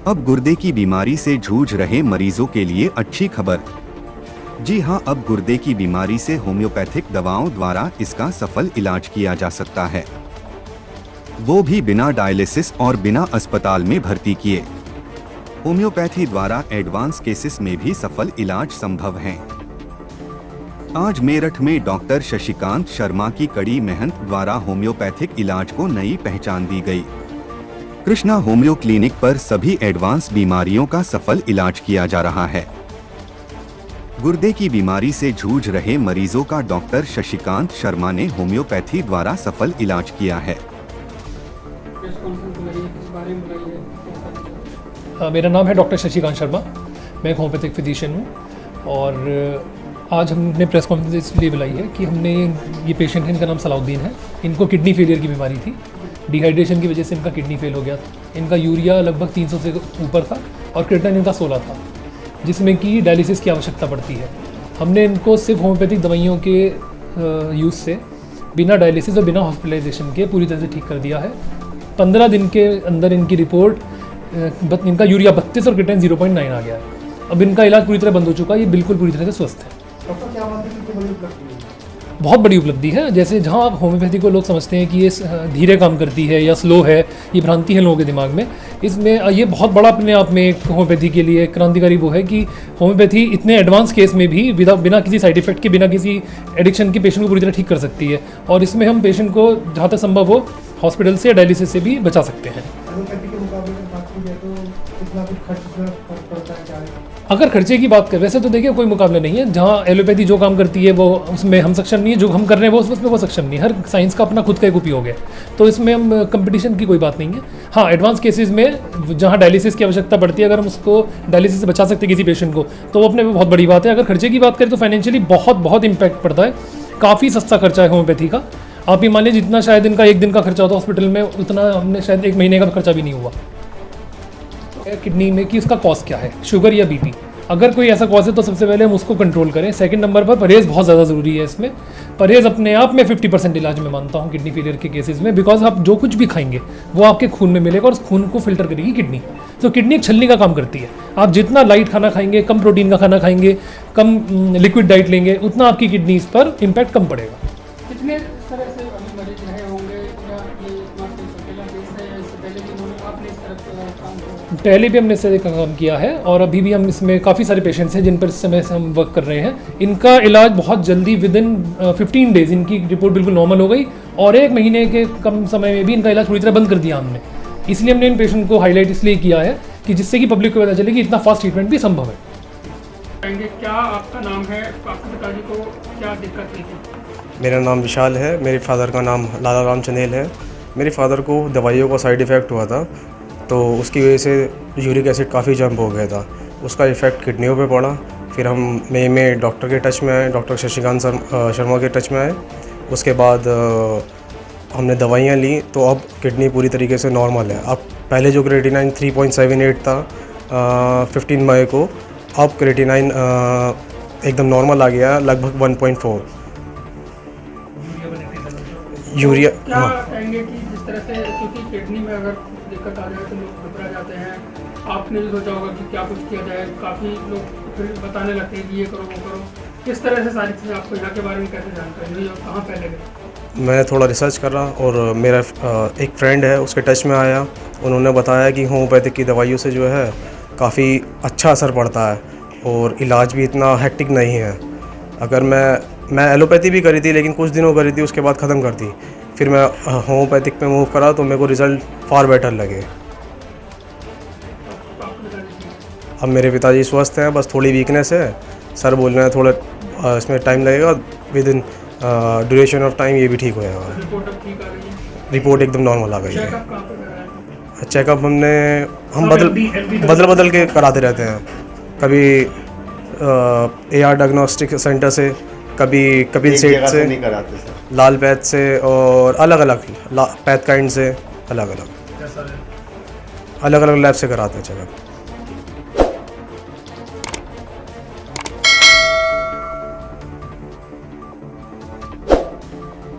अब गुर्दे की बीमारी से जूझ रहे मरीजों के लिए अच्छी खबर। जी हां, अब गुर्दे की बीमारी से होम्योपैथिक दवाओं द्वारा इसका सफल इलाज किया जा सकता है, वो भी बिना डायलिसिस और बिना अस्पताल में भर्ती किए। होम्योपैथी द्वारा एडवांस केसेस में भी सफल इलाज संभव है। आज मेरठ में डॉक्टर शशिकांत शर्मा की कड़ी मेहनत द्वारा होम्योपैथिक इलाज को नई पहचान दी गई। कृष्णा होम्यो क्लिनिक पर सभी एडवांस बीमारियों का सफल इलाज किया जा रहा है। गुर्दे की बीमारी से जूझ रहे मरीजों का डॉक्टर शशिकांत शर्मा ने होम्योपैथी द्वारा सफल इलाज किया है। मेरा नाम है डॉक्टर शशिकांत शर्मा, मैं एक होम्योपैथिक फिजिशियन हूँ और आज हमने प्रेस कॉन्फ्रेंस इसलिए बुलाई है कि हमने ये पेशेंट है, इनका नाम सलाउद्दीन है। इनको किडनी फेलियर की बीमारी थी, डिहाइड्रेशन की वजह से इनका किडनी फेल हो गया था। इनका यूरिया लगभग 300 से ऊपर था और क्रिएटिनिन इनका 16 था, जिसमें कि डायलिसिस की आवश्यकता पड़ती है। हमने इनको सिर्फ होम्योपैथिक दवाइयों के यूज़ से बिना डायलिसिस और बिना हॉस्पिटलाइजेशन के पूरी तरह से ठीक कर दिया है। 15 दिन के अंदर इनकी रिपोर्ट, इनका यूरिया 32 और क्रिएटिनिन 0.9 आ गया है। अब इनका इलाज पूरी तरह बंद हो चुका है, ये बिल्कुल पूरी तरह से स्वस्थ है। बहुत बड़ी उपलब्धि है। जैसे जहाँ आप होम्योपैथी को लोग समझते हैं कि ये धीरे काम करती है या स्लो है, ये भ्रांति है लोगों के दिमाग में। इसमें ये बहुत बड़ा अपने आप में एक होम्योपैथी के लिए क्रांतिकारी वो है कि होम्योपैथी इतने एडवांस केस में भी बिना किसी साइड इफेक्ट के, बिना किसी एडिक्शन के पेशेंट को पूरी तरह ठीक कर सकती है। और इसमें हम पेशेंट को जहाँ तक संभव हो हॉस्पिटल से या डायलिसिस से भी बचा सकते हैं। अगर खर्चे की बात करें, वैसे तो देखिए कोई मुकाबला नहीं है। जहाँ एलोपैथी जो काम करती है वो उसमें हम सक्षम नहीं है, जो हम कर रहे हैं वो उसमें वो सक्षम नहीं है। हर साइंस का अपना खुद का एक उपयोग है, तो इसमें हम कंपटीशन की कोई बात नहीं है। हाँ, एडवांस केसेस में जहाँ डायलिसिस की आवश्यकता पड़ती है, अगर हम उसको डायलिसिस से बचा सकते हैं किसी पेशेंट को, तो वो अपने में बहुत बड़ी बात है। अगर खर्चे की बात करें तो फाइनेंशियली बहुत इम्पैक्ट पड़ता है। काफ़ी सस्ता खर्चा है होम्योपैथी का। आप ये मान लीजिए जितना शायद इनका एक दिन का खर्चा होता है हॉस्पिटल में, उतना हमने शायद एक महीने का खर्चा भी नहीं हुआ। किडनी में कि उसका कॉज क्या है, शुगर या बीपी। अगर कोई ऐसा कॉज है तो सबसे पहले हम उसको कंट्रोल करें। सेकंड नंबर पर परहेज़ बहुत ज़्यादा ज़रूरी है। इसमें परहेज़ अपने आप में 50% इलाज में मानता हूँ किडनी फेलियर के केसेस में, बिकॉज आप जो कुछ भी खाएंगे वो आपके खून में मिलेगा और उस खून को फिल्टर करेगी किडनी। तो किडनी एक छलनी का काम करती है। आप जितना लाइट खाना खाएंगे, कम प्रोटीन का खाना खाएंगे, कम लिक्विड डाइट लेंगे, उतना आपकी किडनीज पर इम्पैक्ट कम पड़ेगा। कितने तरह से मरीज रहे होंगे या ये पहला केस है या इससे पहले भी आपने इस तरह से काम किया? पहले भी हमने इससे काम किया है और अभी भी हम इसमें काफ़ी सारे पेशेंट्स हैं जिन पर इस समय से हम वर्क कर रहे हैं। इनका इलाज बहुत जल्दी विद इन 15 डेज इनकी रिपोर्ट बिल्कुल नॉर्मल हो गई और 1 महीने के कम समय में भी इनका इलाज पूरी तरह बंद कर दिया हमने। इसलिए हमने इन पेशेंट को हाईलाइट इसलिए किया है कि जिससे कि पब्लिक को पता चले कि इतना फास्ट ट्रीटमेंट भी संभव है। क्या आपका नाम है, आपके पिताजी को क्या दिक्कत हुई थी? मेरा नाम विशाल है, मेरे फादर का नाम लाला राम चंदेल है। मेरे फादर को दवाइयों का साइड इफ़ेक्ट हुआ था, तो उसकी वजह से यूरिक एसिड काफ़ी जंप हो गया था। उसका इफ़ेक्ट किडनियों पे पड़ा। फिर हम मई में डॉक्टर के टच में आए, डॉक्टर शशिकांत शर्मा के टच में आए। उसके बाद हमने दवाइयाँ ली, तो अब किडनी पूरी तरीके से नॉर्मल है। अब पहले जो क्रिएटिनिन 3.78 था 15 मई को, अब क्रिएटिनिन एकदम नॉर्मल आ गया, लगभग 1.4 यूरिया। क्या कहेंगे कि जिस तरह से, क्योंकि किडनी में अगर दिक्कत आ जाए तो लोग घबरा जाते हैं, आपने भी सोचा होगा कि क्या कुछ किया जाए, काफ़ी लोग फिर बताने लगते हैं कि ये करो वो करो। किस तरह से सारी चीज़ें आपको यहाँ के बारे में कैसे जानकारी हुई और कहाँ पहले गए? मैं थोड़ा रिसर्च कर रहा और मेरा एक फ्रेंड है, उसके टच में आया। उन्होंने बताया कि होम्योपैथिक की दवाइयों से जो है काफ़ी अच्छा असर पड़ता है और इलाज भी इतना हेक्टिक नहीं है। अगर मैं एलोपैथी भी करी थी, लेकिन कुछ दिनों करी थी, उसके बाद ख़त्म कर दी। फिर मैं होम्योपैथिक पे मूव करा तो मेरे को रिज़ल्ट फार बेटर लगे। अब मेरे पिताजी स्वस्थ हैं, बस थोड़ी वीकनेस है। सर बोल रहे हैं थोड़ा इसमें टाइम लगेगा, with in duration of time ये भी ठीक हो जाएगा। रिपोर्ट एकदम नॉर्मल आ गई है। चेकअप हम बदल के कराते रहते हैं। कभी AR डायग्नोस्टिक सेंटर से, कभी कपिल सेठ से, लाल पैथ से और अलग पैथ काइंड से अलग अलग लैब से कराते हैं चेकअप।